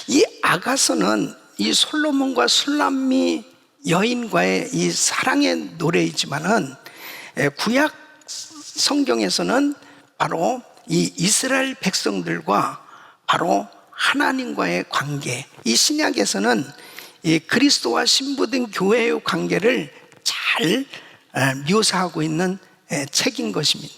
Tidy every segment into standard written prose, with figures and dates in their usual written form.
이 아가서는 이 솔로몬과 술람미 여인과의 이 사랑의 노래이지만은 구약 성경에서는 바로 이 이스라엘 백성들과 바로 하나님과의 관계, 이 신약에서는 이 그리스도와 신부된 교회의 관계를 잘 묘사하고 있는 책인 것입니다.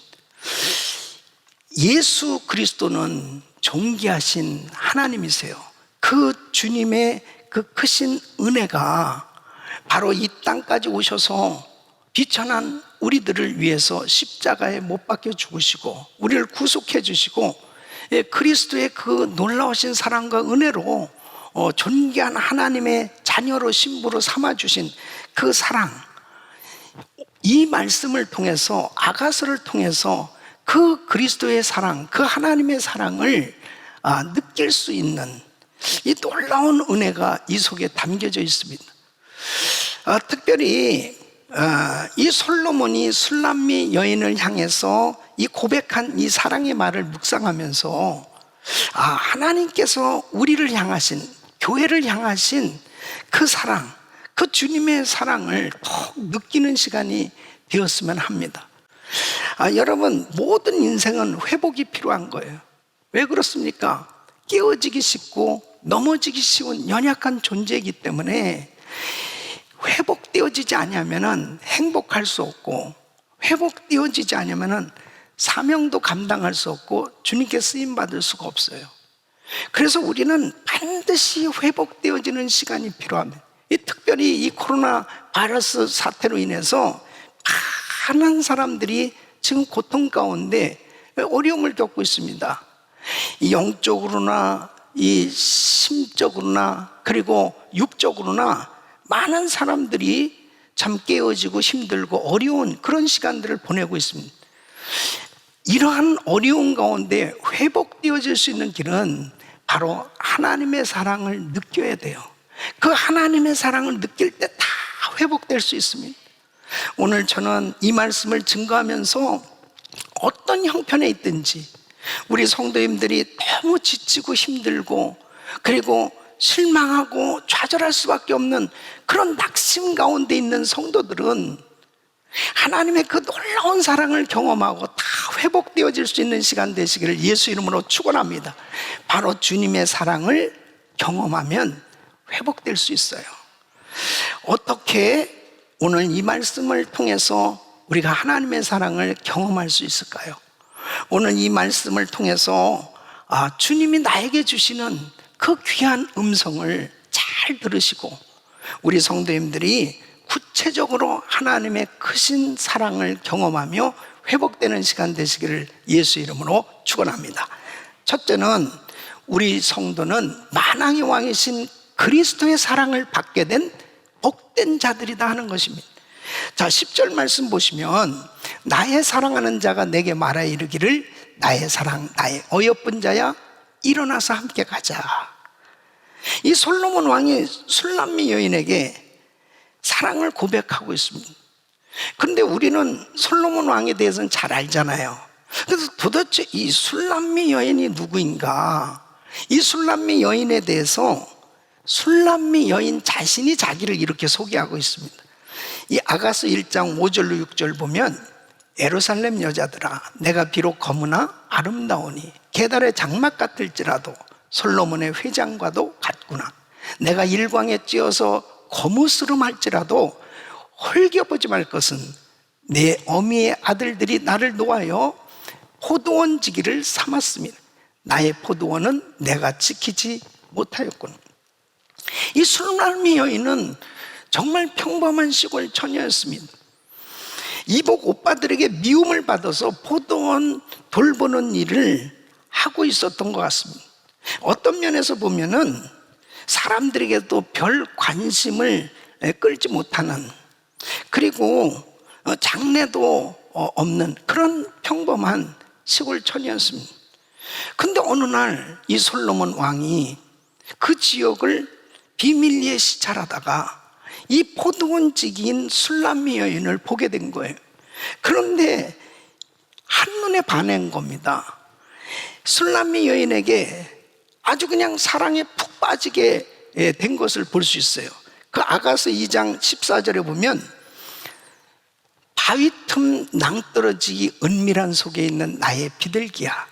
예수 그리스도는 존귀하신 하나님이세요. 그 주님의 그 크신 은혜가 바로 이 땅까지 오셔서 비천한 우리들을 위해서 십자가에 못 박혀 죽으시고 우리를 구속해 주시고 그리스도의 그 놀라우신 사랑과 은혜로 존귀한 하나님의 자녀로 신부로 삼아주신 그 사랑, 이 말씀을 통해서, 아가서를 통해서 그 그리스도의 사랑, 그 하나님의 사랑을 느낄 수 있는 이 놀라운 은혜가 이 속에 담겨져 있습니다. 특별히 이 솔로몬이 술람미 여인을 향해서 이 고백한 이 사랑의 말을 묵상하면서 하나님께서 우리를 향하신, 교회를 향하신 그 사랑, 그 주님의 사랑을 더 느끼는 시간이 되었으면 합니다. 여러분, 모든 인생은 회복이 필요한 거예요. 왜 그렇습니까? 깨어지기 쉽고 넘어지기 쉬운 연약한 존재이기 때문에 회복되어지지 않으면 행복할 수 없고, 회복되어지지 않으면 사명도 감당할 수 없고 주님께 쓰임받을 수가 없어요. 그래서 우리는 반드시 회복되어지는 시간이 필요합니다. 특별히 이 코로나 바이러스 사태로 인해서 많은 사람들이 지금 고통 가운데 어려움을 겪고 있습니다. 영적으로나 이 심적으로나 그리고 육적으로나 많은 사람들이 참 깨어지고 힘들고 어려운 그런 시간들을 보내고 있습니다. 이러한 어려운 가운데 회복되어질 수 있는 길은 바로 하나님의 사랑을 느껴야 돼요. 그 하나님의 사랑을 느낄 때 다 회복될 수 있습니다. 오늘 저는 이 말씀을 증거하면서 어떤 형편에 있든지 우리 성도님들이 너무 지치고 힘들고 그리고 실망하고 좌절할 수밖에 없는 그런 낙심 가운데 있는 성도들은 하나님의 그 놀라운 사랑을 경험하고 다 회복되어질 수 있는 시간 되시기를 예수 이름으로 축원합니다. 바로 주님의 사랑을 경험하면 회복될 수 있어요. 어떻게 오늘 이 말씀을 통해서 우리가 하나님의 사랑을 경험할 수 있을까요? 오늘 이 말씀을 통해서 주님이 나에게 주시는 그 귀한 음성을 잘 들으시고 우리 성도님들이 구체적으로 하나님의 크신 사랑을 경험하며 회복되는 시간 되시기를 예수 이름으로 축원합니다. 첫째는 우리 성도는 만왕의 왕이신 그리스도의 사랑을 받게 된 복된 자들이다 하는 것입니다. 자, 10절 말씀 보시면 나의 사랑하는 자가 내게 말하여 이르기를 나의 사랑, 나의 어여쁜 자야 일어나서 함께 가자. 이 솔로몬 왕이 술람미 여인에게 사랑을 고백하고 있습니다. 그런데 우리는 솔로몬 왕에 대해서는 잘 알잖아요. 그래서 도대체 이 술람미 여인이 누구인가? 이 술람미 여인에 대해서 술람미 여인 자신이 자기를 이렇게 소개하고 있습니다. 이 아가서 1장 5절로 6절 보면 예루살렘 여자들아 내가 비록 검으나 아름다우니 계달의 장막 같을지라도 솔로몬의 회장과도 같구나. 내가 일광에 찧어서 거무스름할지라도 홀겨보지 말 것은 내 어미의 아들들이 나를 놓아여 포도원지기를 삼았습니다. 나의 포도원은 내가 지키지 못하였구나. 이 술람미 여인은 정말 평범한 시골 처녀였습니다. 이복 오빠들에게 미움을 받아서 포도원 돌보는 일을 하고 있었던 것 같습니다. 어떤 면에서 보면은 사람들에게도 별 관심을 끌지 못하는, 그리고 장래도 없는 그런 평범한 시골 처녀였습니다. 근데 어느 날 이 솔로몬 왕이 그 지역을 비밀리에 시찰하다가 이 포도원지기인 술람미 여인을 보게 된 거예요. 그런데 한눈에 반한 겁니다. 술람미 여인에게 아주 그냥 사랑에 푹 빠지게 된 것을 볼 수 있어요. 그 아가서 2장 14절에 보면 바위 틈 낭떠러지기 은밀한 속에 있는 나의 비둘기야,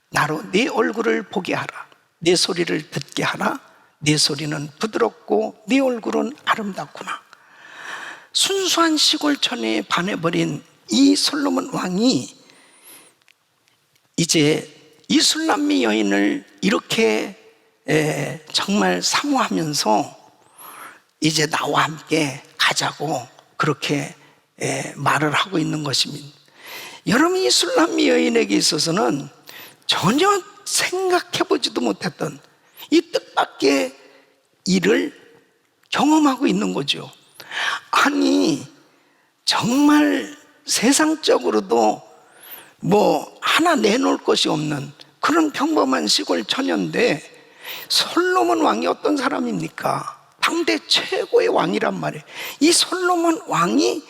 나로 네 얼굴을 보게 하라. 네 소리를 듣게 하라. 네 소리는 부드럽고 네 얼굴은 아름답구나. 순수한 시골촌에 반해버린 이 솔로몬 왕이 이제 이 술람미 여인을 이렇게 정말 사모하면서 이제 나와 함께 가자고 그렇게 말을 하고 있는 것입니다. 여러분, 이 술람미 여인에게 있어서는 전혀 생각해보지도 못했던 이 뜻밖의 일을 경험하고 있는 거죠. 아니, 정말 세상적으로도 뭐 하나 내놓을 것이 없는 그런 평범한 시골 처녀인데 솔로몬 왕이 어떤 사람입니까? 당대 최고의 왕이란 말이에요. 이 솔로몬 왕이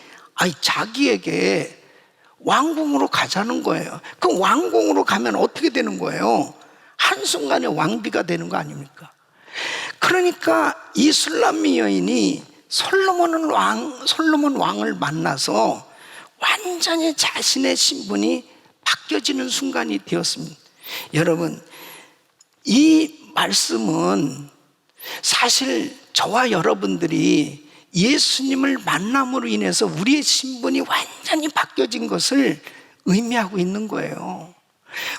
자기에게 왕궁으로 가자는 거예요. 그 왕궁으로 가면 어떻게 되는 거예요? 한순간에 왕비가 되는 거 아닙니까? 그러니까 이 술람미 여인이 솔로몬 왕을 만나서 완전히 자신의 신분이 바뀌어지는 순간이 되었습니다. 여러분, 이 말씀은 사실 저와 여러분들이 예수님을 만남으로 인해서 우리의 신분이 완전히 바뀌어진 것을 의미하고 있는 거예요.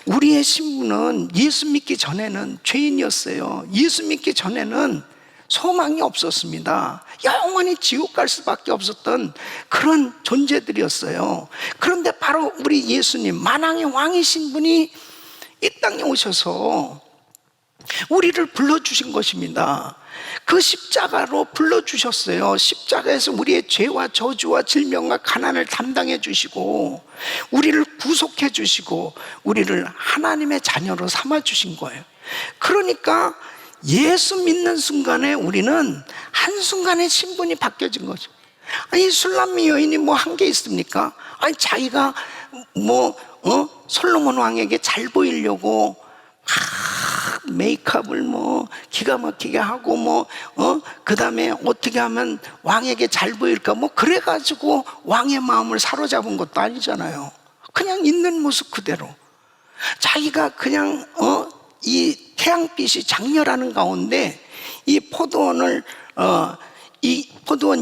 우리의 신분은 예수 믿기 전에는 죄인이었어요. 예수 믿기 전에는 소망이 없었습니다. 영원히 지옥 갈 수밖에 없었던 그런 존재들이었어요. 그런데 바로 우리 예수님, 만왕의 왕이신 분이 이 땅에 오셔서 우리를 불러주신 것입니다. 그 십자가로 불러주셨어요. 십자가에서 우리의 죄와 저주와 질병과 가난을 담당해 주시고 우리를 구속해 주시고 우리를 하나님의 자녀로 삼아 주신 거예요. 그러니까 예수 믿는 순간에 우리는 한순간에 신분이 바뀌어진 거죠. 아니, 술람미 여인이 뭐 한 게 있습니까? 아니, 자기가 솔로몬 왕에게 잘 보이려고 메이크업을 기가 막히게 하고 그 다음에 어떻게 하면 왕에게 잘 보일까 그래가지고 왕의 마음을 사로잡은 것도 아니잖아요. 그냥 있는 모습 그대로 자기가 그냥 이 태양빛이 장렬하는 가운데 이 포도원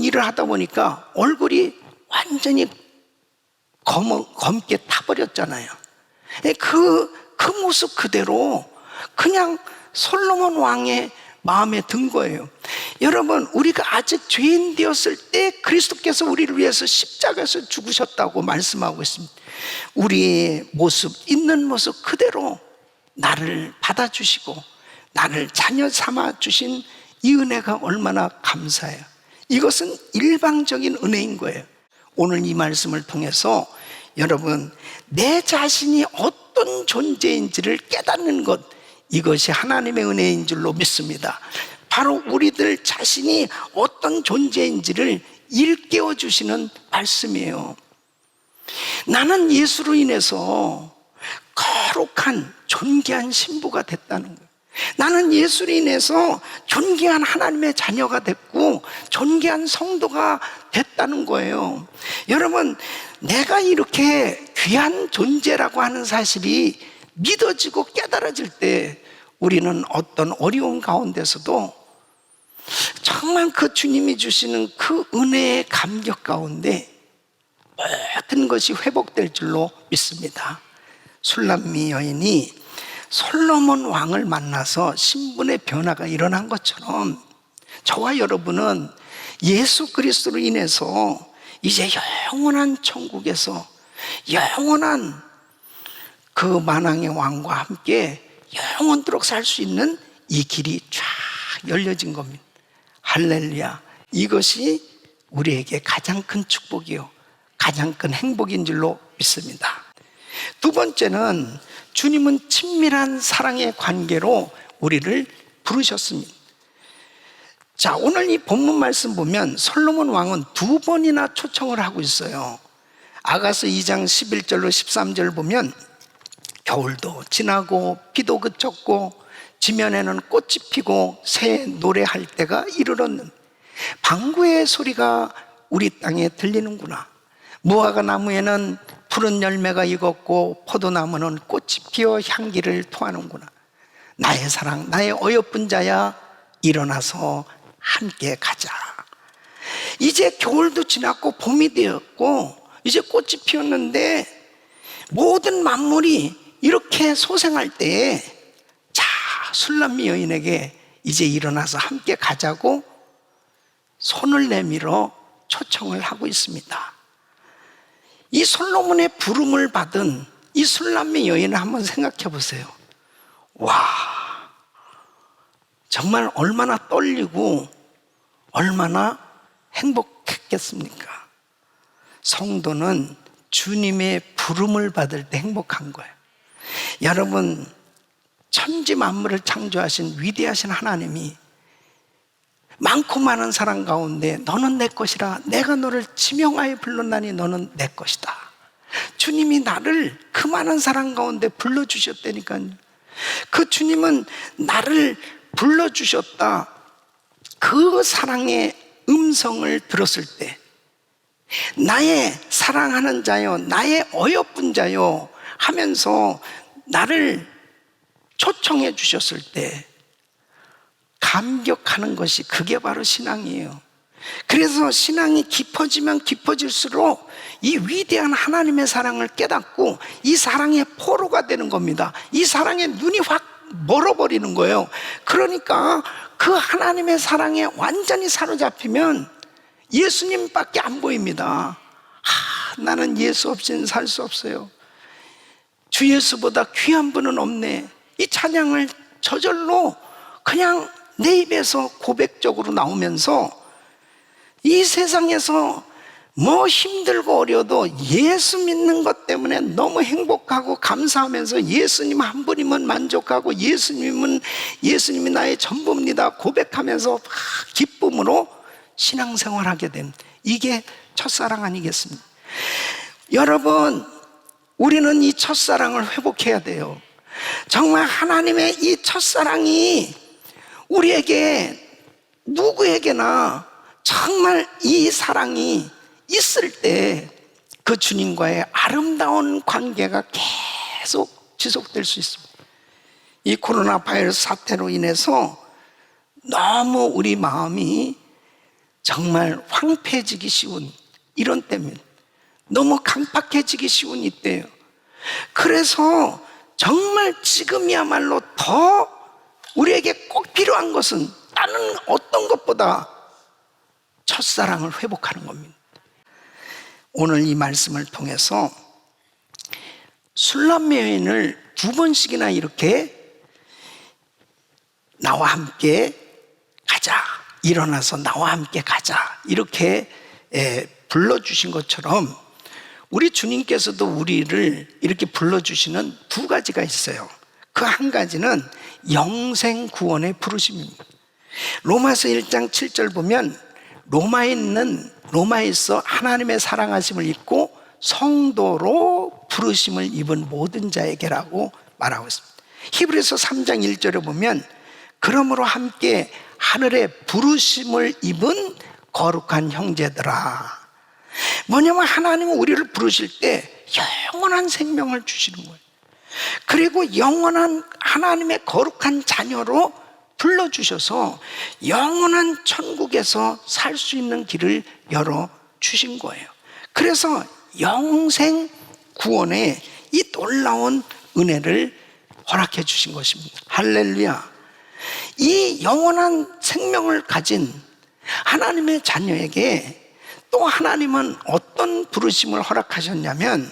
일을 하다 보니까 얼굴이 완전히 검게 타버렸잖아요. 그 모습 그대로 그냥 솔로몬 왕의 마음에 든 거예요. 여러분, 우리가 아직 죄인 되었을 때 그리스도께서 우리를 위해서 십자가에서 죽으셨다고 말씀하고 있습니다. 우리의 모습, 있는 모습 그대로 나를 받아주시고 나를 자녀 삼아 주신 이 은혜가 얼마나 감사해요. 이것은 일방적인 은혜인 거예요. 오늘 이 말씀을 통해서 여러분, 내 자신이 어떤 존재인지를 깨닫는 것, 이것이 하나님의 은혜인 줄로 믿습니다. 바로 우리들 자신이 어떤 존재인지를 일깨워 주시는 말씀이에요. 나는 예수로 인해서 거룩한 존귀한 신부가 됐다는 거예요. 나는 예수로 인해서 존귀한 하나님의 자녀가 됐고 존귀한 성도가 됐다는 거예요. 여러분, 내가 이렇게 귀한 존재라고 하는 사실이 믿어지고 깨달아질 때 우리는 어떤 어려운 가운데서도 정말 그 주님이 주시는 그 은혜의 감격 가운데 모든 것이 회복될 줄로 믿습니다. 술람미 여인이 솔로몬 왕을 만나서 신분의 변화가 일어난 것처럼 저와 여러분은 예수 그리스도로 인해서 이제 영원한 천국에서 영원한 그 만왕의 왕과 함께 영원토록 살 수 있는 이 길이 쫙 열려진 겁니다. 할렐루야. 이것이 우리에게 가장 큰 축복이요 가장 큰 행복인 줄로 믿습니다. 두 번째는 주님은 친밀한 사랑의 관계로 우리를 부르셨습니다. 자, 오늘 이 본문 말씀 보면 솔로몬 왕은 두 번이나 초청을 하고 있어요. 아가서 2장 11절로 13절 보면 겨울도 지나고 비도 그쳤고 지면에는 꽃이 피고 새 노래할 때가 이르렀는 방구의 소리가 우리 땅에 들리는구나. 무화과 나무에는 푸른 열매가 익었고 포도나무는 꽃이 피어 향기를 토하는구나. 나의 사랑, 나의 어여쁜 자야, 일어나서 함께 가자. 이제 겨울도 지났고 봄이 되었고 이제 꽃이 피었는데 모든 만물이 이렇게 소생할 때에 자, 술람미 여인에게 이제 일어나서 함께 가자고 손을 내밀어 초청을 하고 있습니다. 이 솔로몬의 부름을 받은 이 술람미 여인을 한번 생각해 보세요. 와, 정말 얼마나 떨리고 얼마나 행복했겠습니까? 성도는 주님의 부름을 받을 때 행복한 거예요. 여러분, 천지 만물을 창조하신 위대하신 하나님이 많고 많은 사람 가운데 너는 내 것이라 내가 너를 지명하여 불렀나니 너는 내 것이다. 주님이 나를 그 많은 사람 가운데 불러주셨다니까요. 그 주님은 나를 불러주셨다. 그 사랑의 음성을 들었을 때 나의 사랑하는 자요, 나의 어여쁜 자요 하면서 나를 초청해 주셨을 때 감격하는 것이 그게 바로 신앙이에요. 그래서 신앙이 깊어지면 깊어질수록 이 위대한 하나님의 사랑을 깨닫고 이 사랑의 포로가 되는 겁니다. 이 사랑의 눈이 확 멀어버리는 거예요. 그러니까 그 하나님의 사랑에 완전히 사로잡히면 예수님밖에 안 보입니다. 나는 예수 없이는 살 수 없어요. 주 예수보다 귀한 분은 없네. 이 찬양을 저절로 그냥 내 입에서 고백적으로 나오면서 이 세상에서 뭐 힘들고 어려도 예수 믿는 것 때문에 너무 행복하고 감사하면서 예수님 한 분이면 만족하고 예수님이 나의 전부입니다 고백하면서 막 기쁨으로 신앙생활하게 된 이게 첫사랑 아니겠습니까? 여러분, 우리는 이 첫사랑을 회복해야 돼요. 정말 하나님의 이 첫사랑이 우리에게 누구에게나 정말 이 사랑이 있을 때 그 주님과의 아름다운 관계가 계속 지속될 수 있습니다. 이 코로나 바이러스 사태로 인해서 너무 우리 마음이 정말 황폐해지기 쉬운 이런 때입니다. 너무 강팍해지기 쉬운 이때예요. 그래서 정말 지금이야말로 더 우리에게 꼭 필요한 것은 다른 어떤 것보다 첫사랑을 회복하는 겁니다. 오늘 이 말씀을 통해서 술람미 여인을 두 번씩이나 이렇게 나와 함께 가자, 일어나서 나와 함께 가자 이렇게 불러주신 것처럼 우리 주님께서도 우리를 이렇게 불러주시는 두 가지가 있어요. 그 한 가지는 영생 구원의 부르심입니다. 로마서 1장 7절 보면 로마에서 하나님의 사랑하심을 입고 성도로 부르심을 입은 모든 자에게라고 말하고 있습니다. 히브리서 3장 1절에 보면 그러므로 함께 하늘의 부르심을 입은 거룩한 형제들아. 뭐냐면 하나님은 우리를 부르실 때 영원한 생명을 주시는 거예요. 그리고 영원한 하나님의 거룩한 자녀로 불러주셔서 영원한 천국에서 살 수 있는 길을 열어주신 거예요. 그래서 영생 구원의 이 놀라운 은혜를 허락해 주신 것입니다. 할렐루야. 이 영원한 생명을 가진 하나님의 자녀에게 또 하나님은 어떤 부르심을 허락하셨냐면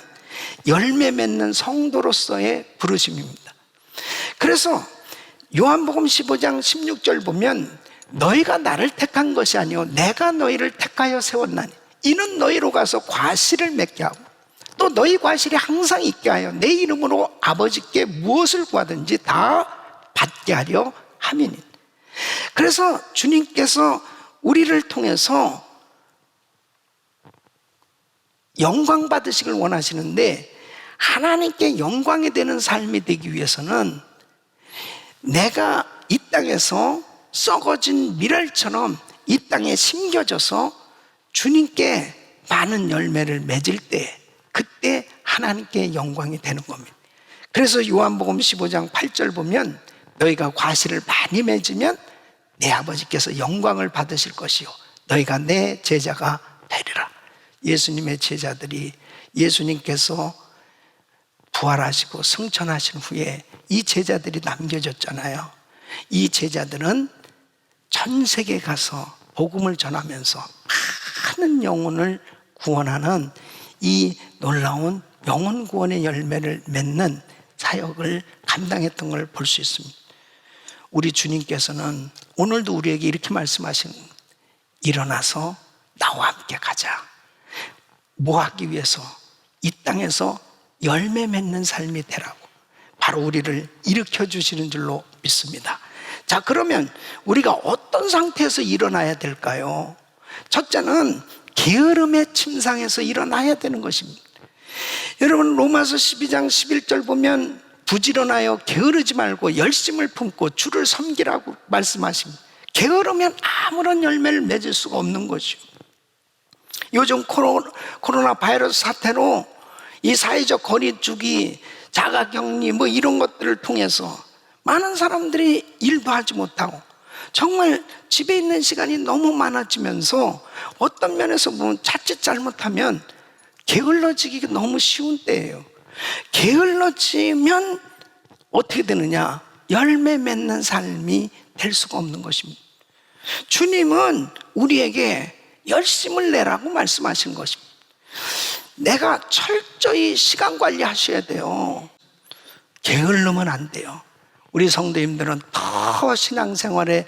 열매 맺는 성도로서의 부르심입니다. 그래서 요한복음 15장 16절 보면 너희가 나를 택한 것이 아니요 내가 너희를 택하여 세웠나니 이는 너희로 가서 과실을 맺게 하고 또 또 너희 과실이 항상 있게 하여 내 이름으로 아버지께 무엇을 구하든지 다 받게 하려 함이니. 그래서 주님께서 우리를 통해서 영광 받으시길 원하시는데, 하나님께 영광이 되는 삶이 되기 위해서는 내가 이 땅에서 썩어진 밀알처럼 이 땅에 심겨져서 주님께 많은 열매를 맺을 때, 그때 하나님께 영광이 되는 겁니다. 그래서 요한복음 15장 8절 보면 너희가 과실을 많이 맺으면 내 아버지께서 영광을 받으실 것이요 너희가 내 제자가 되리라. 예수님의 제자들이 예수님께서 부활하시고 승천하신 후에 이 제자들이 남겨졌잖아요. 이 제자들은 전 세계에 가서 복음을 전하면서 많은 영혼을 구원하는 이 놀라운 영혼 구원의 열매를 맺는 사역을 감당했던 걸 볼 수 있습니다. 우리 주님께서는 오늘도 우리에게 이렇게 말씀하신, 일어나서 나와 함께 가자. 뭐 하기 위해서? 이 땅에서 열매 맺는 삶이 되라고 바로 우리를 일으켜 주시는 줄로 믿습니다. 자, 그러면 우리가 어떤 상태에서 일어나야 될까요? 첫째는 게으름의 침상에서 일어나야 되는 것입니다. 여러분, 로마서 12장 11절 보면 부지런하여 게으르지 말고 열심을 품고 주를 섬기라고 말씀하십니다. 게으르면 아무런 열매를 맺을 수가 없는 것이요. 요즘 코로나 바이러스 사태로 이 사회적 거리두기, 자가격리 뭐 이런 것들을 통해서 많은 사람들이 일도 하지 못하고 정말 집에 있는 시간이 너무 많아지면서 어떤 면에서 보면 자칫 잘못하면 게을러지기가 너무 쉬운 때예요. 게을러지면 어떻게 되느냐? 열매 맺는 삶이 될 수가 없는 것입니다. 주님은 우리에게 열심을 내라고 말씀하신 것입니다. 내가 철저히 시간 관리하셔야 돼요. 게을르면 안 돼요. 우리 성도님들은 더 신앙생활에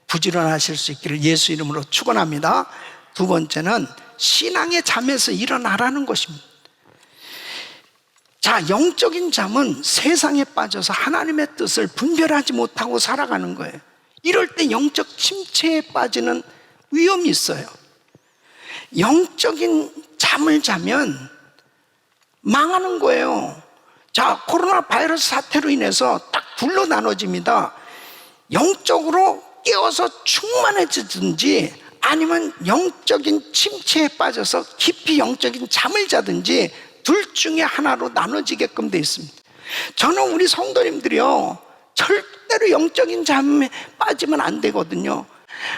부지런하실 수 있기를 예수 이름으로 축원합니다. 두 번째는 신앙의 잠에서 일어나라는 것입니다. 자, 영적인 잠은 세상에 빠져서 하나님의 뜻을 분별하지 못하고 살아가는 거예요. 이럴 때 영적 침체에 빠지는 위험이 있어요. 영적인 잠을 자면 망하는 거예요. 자, 코로나 바이러스 사태로 인해서 딱 둘로 나눠집니다. 영적으로 깨어서 충만해지든지 아니면 영적인 침체에 빠져서 깊이 영적인 잠을 자든지 둘 중에 하나로 나눠지게끔 되어 있습니다. 저는 우리 성도님들이요, 절대로 영적인 잠에 빠지면 안 되거든요.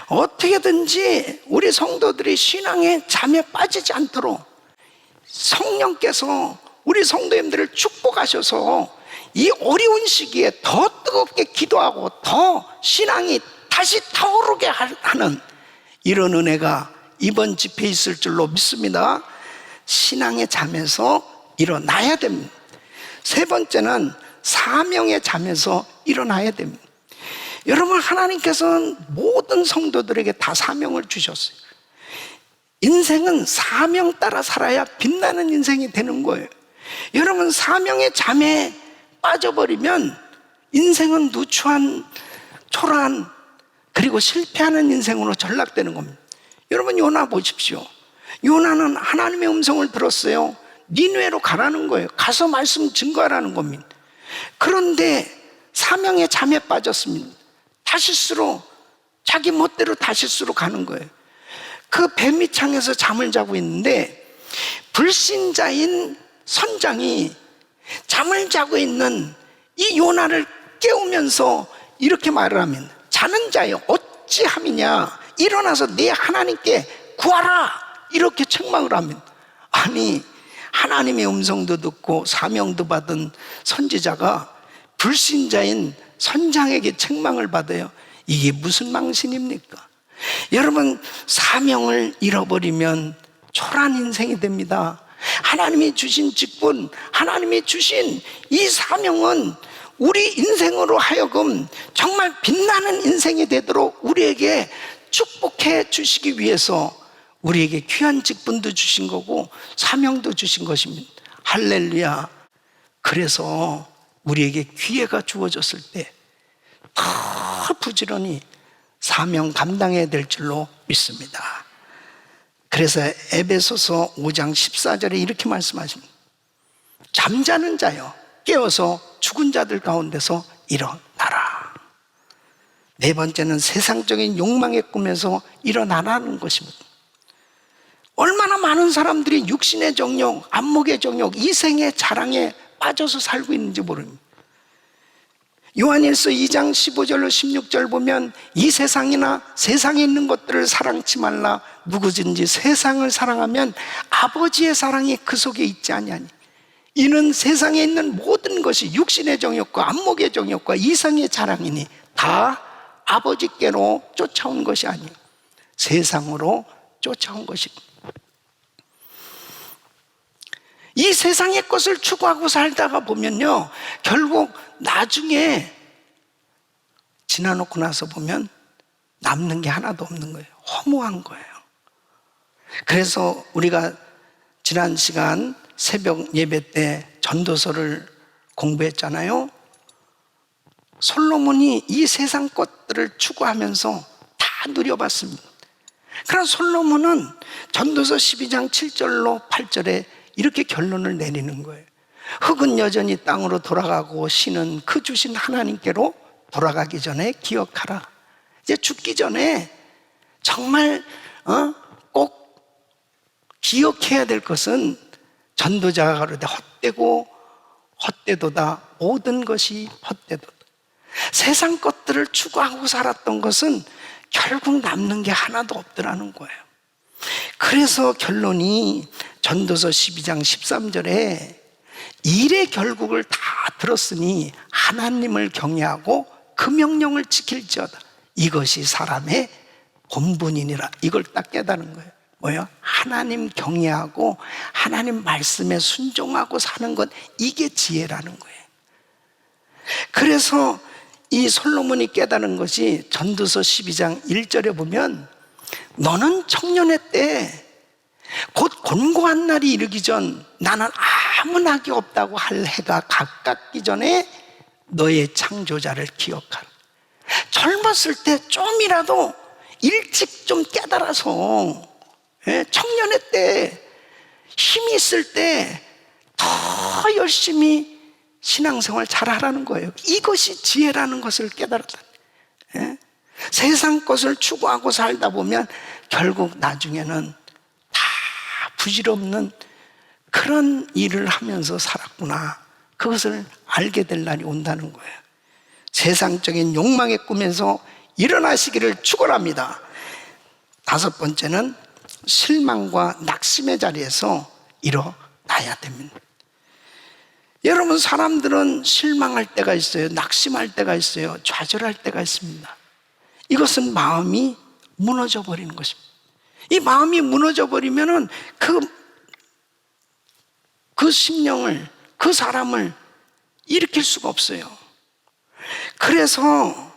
어떻게든지 우리 성도들이 신앙의 잠에 빠지지 않도록 성령께서 우리 성도님들을 축복하셔서 이 어려운 시기에 더 뜨겁게 기도하고 더 신앙이 다시 타오르게 하는 이런 은혜가 이번 집회에 있을 줄로 믿습니다. 신앙의 잠에서 일어나야 됩니다. 세 번째는 사명의 잠에서 일어나야 됩니다. 여러분, 하나님께서는 모든 성도들에게 다 사명을 주셨어요. 인생은 사명 따라 살아야 빛나는 인생이 되는 거예요. 여러분, 사명의 잠에 빠져버리면 인생은 누추한, 초라한, 그리고 실패하는 인생으로 전락되는 겁니다. 여러분, 요나 보십시오. 요나는 하나님의 음성을 들었어요. 니느웨로 가라는 거예요. 가서 말씀 증거하라는 겁니다. 그런데 사명의 잠에 빠졌습니다. 다시스로, 자기 멋대로 다시스로 가는 거예요. 그 뱀이창에서 잠을 자고 있는데 불신자인 선장이 잠을 자고 있는 이 요나를 깨우면서 이렇게 말을 하면, 자는 자여 어찌함이냐, 일어나서 네 하나님께 구하라, 이렇게 책망을 합니다. 아니, 하나님의 음성도 듣고 사명도 받은 선지자가 불신자인 선장에게 책망을 받아요. 이게 무슨 망신입니까? 여러분, 사명을 잃어버리면 초라한 인생이 됩니다. 하나님이 주신 직분, 하나님이 주신 이 사명은 우리 인생으로 하여금 정말 빛나는 인생이 되도록 우리에게 축복해 주시기 위해서 우리에게 귀한 직분도 주신 거고 사명도 주신 것입니다. 할렐루야. 그래서 우리에게 기회가 주어졌을 때 더 부지런히 사명 감당해야 될 줄로 믿습니다. 그래서 에베소서 5장 14절에 이렇게 말씀하십니다. 잠자는 자여 깨어서 죽은 자들 가운데서 일어나라. 네 번째는 세상적인 욕망의 꿈에서 일어나라는 것입니다. 얼마나 많은 사람들이 육신의 정욕, 안목의 정욕, 이생의 자랑에 빠져서 살고 있는지 모릅니다. 요한일서 2장 15절로 16절 보면 이 세상이나 세상에 있는 것들을 사랑치 말라. 누구든지 세상을 사랑하면 아버지의 사랑이 그 속에 있지 아니하니 이는 세상에 있는 모든 것이 육신의 정욕과 안목의 정욕과 이상의 자랑이니 다 아버지께로 쫓아온 것이 아니요 세상으로 쫓아온 것입니다. 이 세상의 것을 추구하고 살다가 보면요, 결국 나중에 지나놓고 나서 보면 남는 게 하나도 없는 거예요. 허무한 거예요. 그래서 우리가 지난 시간 새벽 예배 때 전도서를 공부했잖아요. 솔로몬이 이 세상 것들을 추구하면서 다 누려봤습니다. 그러나 솔로몬은 전도서 12장 7절로 8절에 이렇게 결론을 내리는 거예요. 흙은 여전히 땅으로 돌아가고 신은 그 주신 하나님께로 돌아가기 전에 기억하라. 이제 죽기 전에 정말 꼭 기억해야 될 것은 전도자가 가로되 헛되고 헛되도다. 모든 것이 헛되도다. 세상 것들을 추구하고 살았던 것은 결국 남는 게 하나도 없더라는 거예요. 그래서 결론이 전도서 12장 13절에 일의 결국을 다 들었으니 하나님을 경외하고 그 명령을 지킬지어다. 이것이 사람의 본분이니라. 이걸 딱 깨닫는 거예요. 뭐예요? 하나님 경외하고 하나님 말씀에 순종하고 사는 것, 이게 지혜라는 거예요. 그래서 이 솔로몬이 깨달은 것이 전도서 12장 1절에 보면 너는 청년의 때 곧 곤고한 날이 이르기 전 나는 아무 낙이 없다고 할 해가 가깝기 전에 너의 창조자를 기억하라. 젊었을 때 좀이라도 일찍 좀 깨달아서 청년의 때 힘이 있을 때 더 열심히 신앙생활 잘하라는 거예요. 이것이 지혜라는 것을 깨달았다. 세상 것을 추구하고 살다 보면 결국 나중에는 다 부질없는 그런 일을 하면서 살았구나. 그것을 알게 될 날이 온다는 거예요. 세상적인 욕망의 꿈에서 일어나시기를 축원합니다. 다섯 번째는 실망과 낙심의 자리에서 일어나야 됩니다. 여러분, 사람들은 실망할 때가 있어요. 낙심할 때가 있어요. 좌절할 때가 있습니다. 이것은 마음이 무너져 버리는 것입니다. 이 마음이 무너져 버리면은 그 심령을, 그 사람을 일으킬 수가 없어요. 그래서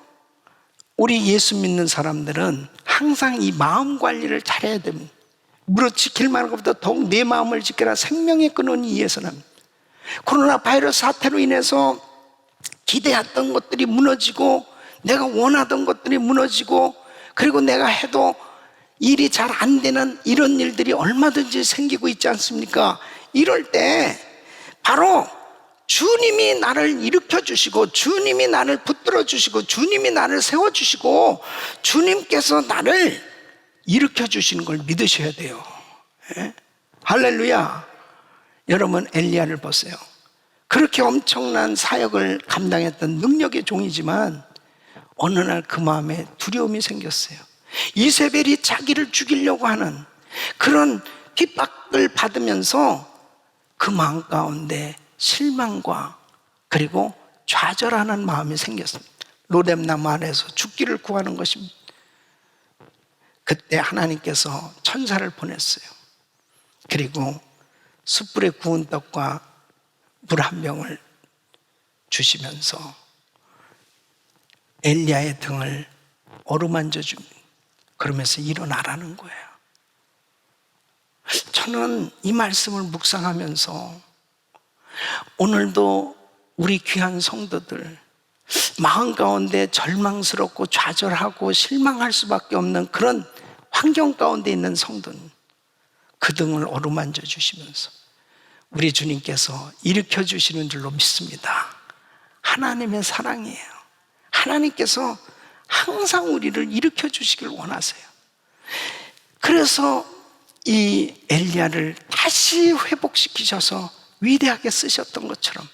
우리 예수 믿는 사람들은 항상 이 마음 관리를 잘해야 됩니다. 무릇 지킬 만한 것보다 더욱 내 마음을 지켜라. 생명의 근원이 이에서는. 코로나 바이러스 사태로 인해서 기대했던 것들이 무너지고 내가 원하던 것들이 무너지고 그리고 내가 해도 일이 잘 안 되는 이런 일들이 얼마든지 생기고 있지 않습니까? 이럴 때 바로 주님이 나를 일으켜 주시고 주님이 나를 붙들어 주시고 주님이 나를 세워 주시고 주님께서 나를 일으켜 주시는 걸 믿으셔야 돼요. 할렐루야. 여러분, 엘리야를 보세요. 그렇게 엄청난 사역을 감당했던 능력의 종이지만 어느 날 그 마음에 두려움이 생겼어요. 이세벨이 자기를 죽이려고 하는 그런 핍박을 받으면서 그 마음 가운데 실망과 그리고 좌절하는 마음이 생겼습니다. 로뎀나무 아래에서 죽기를 구하는 것입니다. 그때 하나님께서 천사를 보냈어요. 그리고 숯불에 구운 떡과 물 한 병을 주시면서 엘리야의 등을 어루만져 줍니다. 그러면서 일어나라는 거예요. 저는 이 말씀을 묵상하면서 오늘도 우리 귀한 성도들, 마음 가운데 절망스럽고 좌절하고 실망할 수밖에 없는 그런 환경 가운데 있는 성도는 그 등을 어루만져 주시면서 우리 주님께서 일으켜 주시는 줄로 믿습니다. 하나님의 사랑이에요. 하나님께서 항상 우리를 일으켜 주시길 원하세요. 그래서 이 엘리야를 다시 회복시키셔서 위대하게 쓰셨던 것처럼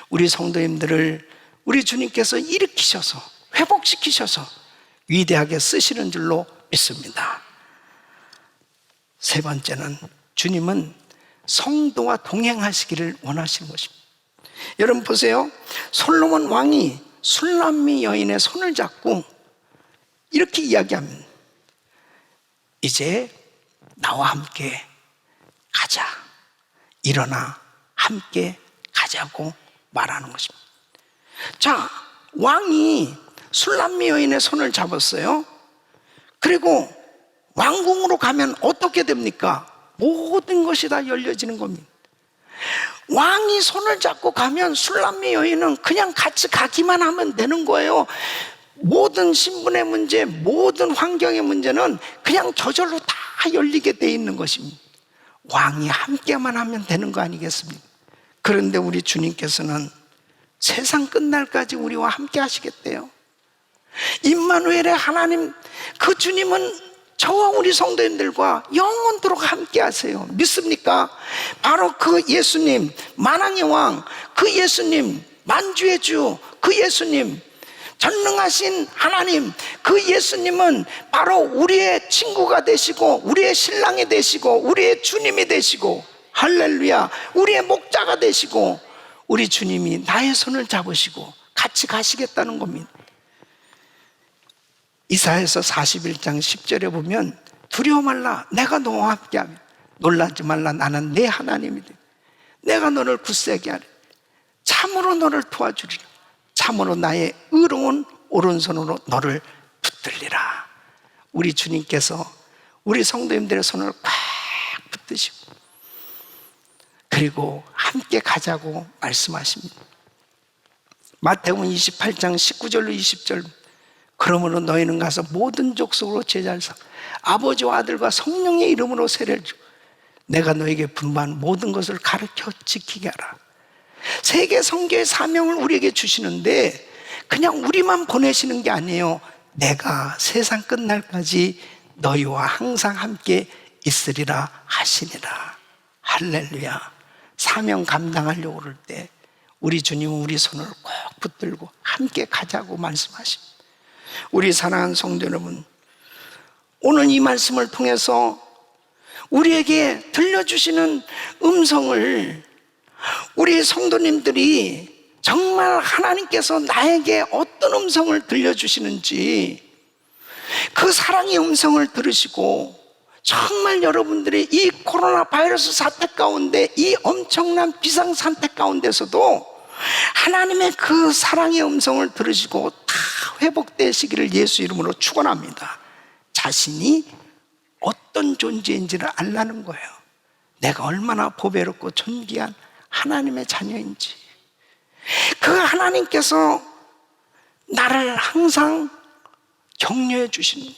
우리 성도님들을 우리 주님께서 일으키셔서 회복시키셔서 위대하게 쓰시는 줄로 믿습니다. 세 번째는 주님은 성도와 동행하시기를 원하시는 것입니다. 여러분 보세요. 솔로몬 왕이 술람미 여인의 손을 잡고 이렇게 이야기합니다. 이제 나와 함께 가자. 일어나 함께 가자고 말하는 것입니다. 자, 왕이 술람미 여인의 손을 잡았어요. 그리고 왕궁으로 가면 어떻게 됩니까? 모든 것이 다 열려지는 겁니다. 왕이 손을 잡고 가면 술람미 여인은 그냥 같이 가기만 하면 되는 거예요. 모든 신분의 문제, 모든 환경의 문제는 그냥 저절로 다 열리게 돼 있는 것입니다. 왕이 함께만 하면 되는 거 아니겠습니까? 그런데 우리 주님께서는 세상 끝날까지 우리와 함께 하시겠대요. 임마누엘의 하나님, 그 주님은 저와 우리 성도님들과 영원토록 함께 하세요. 믿습니까? 바로 그 예수님, 만왕의 왕, 그 예수님, 만주의 주, 그 예수님, 전능하신 하나님, 그 예수님은 바로 우리의 친구가 되시고 우리의 신랑이 되시고 우리의 주님이 되시고, 할렐루야, 우리의 목자가 되시고 우리 주님이 나의 손을 잡으시고 같이 가시겠다는 겁니다. 이사야서 41장 10절에 보면 두려워 말라, 내가 너와 함께하며 놀라지 말라, 나는 내 하나님이 되 내가 너를 굳세게 하리, 참으로 너를 도와주리라, 참으로 나의 의로운 오른손으로 너를 붙들리라. 우리 주님께서 우리 성도님들의 손을 꽉 붙드시고 그리고 함께 가자고 말씀하십니다. 마태복음 28장 19절로 20절, 그러므로 너희는 가서 모든 족속으로 제자를 삼아 아버지와 아들과 성령의 이름으로 세례를 주고 내가 너에게 분부한 모든 것을 가르쳐 지키게 하라. 세계 선교의 사명을 우리에게 주시는데 그냥 우리만 보내시는 게 아니에요. 내가 세상 끝날까지 너희와 항상 함께 있으리라 하시니라. 할렐루야. 사명 감당하려고 그럴 때 우리 주님은 우리 손을 꼭 붙들고 함께 가자고 말씀하십니다. 우리 사랑하는 성도 여러분, 오늘 이 말씀을 통해서 우리에게 들려주시는 음성을 우리 성도님들이 정말 하나님께서 나에게 어떤 음성을 들려주시는지 그 사랑의 음성을 들으시고 정말 여러분들이 이 코로나 바이러스 사태 가운데, 이 엄청난 비상사태 가운데서도 하나님의 그 사랑의 음성을 들으시고 다 회복되시기를 예수 이름으로 축원합니다. 자신이 어떤 존재인지를 알라는 거예요. 내가 얼마나 보배롭고 존귀한 하나님의 자녀인지, 그 하나님께서 나를 항상 격려해 주시는,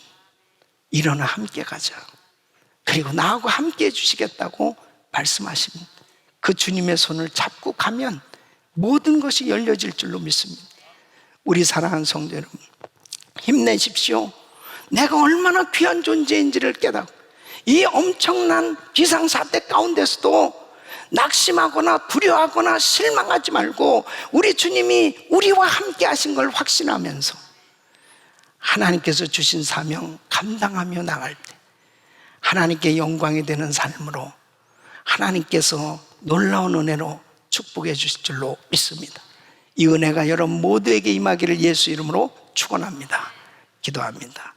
일어나 함께 가자, 그리고 나하고 함께 해주시겠다고 말씀하십니다. 그 주님의 손을 잡고 가면 모든 것이 열려질 줄로 믿습니다. 우리 사랑하는 성도 여러분, 힘내십시오. 내가 얼마나 귀한 존재인지를 깨닫고 이 엄청난 비상사태 가운데서도 낙심하거나 두려워하거나 실망하지 말고 우리 주님이 우리와 함께 하신 걸 확신하면서 하나님께서 주신 사명 감당하며 나갈 때 하나님께 영광이 되는 삶으로 하나님께서 놀라운 은혜로 축복해 주실 줄로 믿습니다. 이 은혜가 여러분 모두에게 임하기를 예수 이름으로 축원합니다. 기도합니다.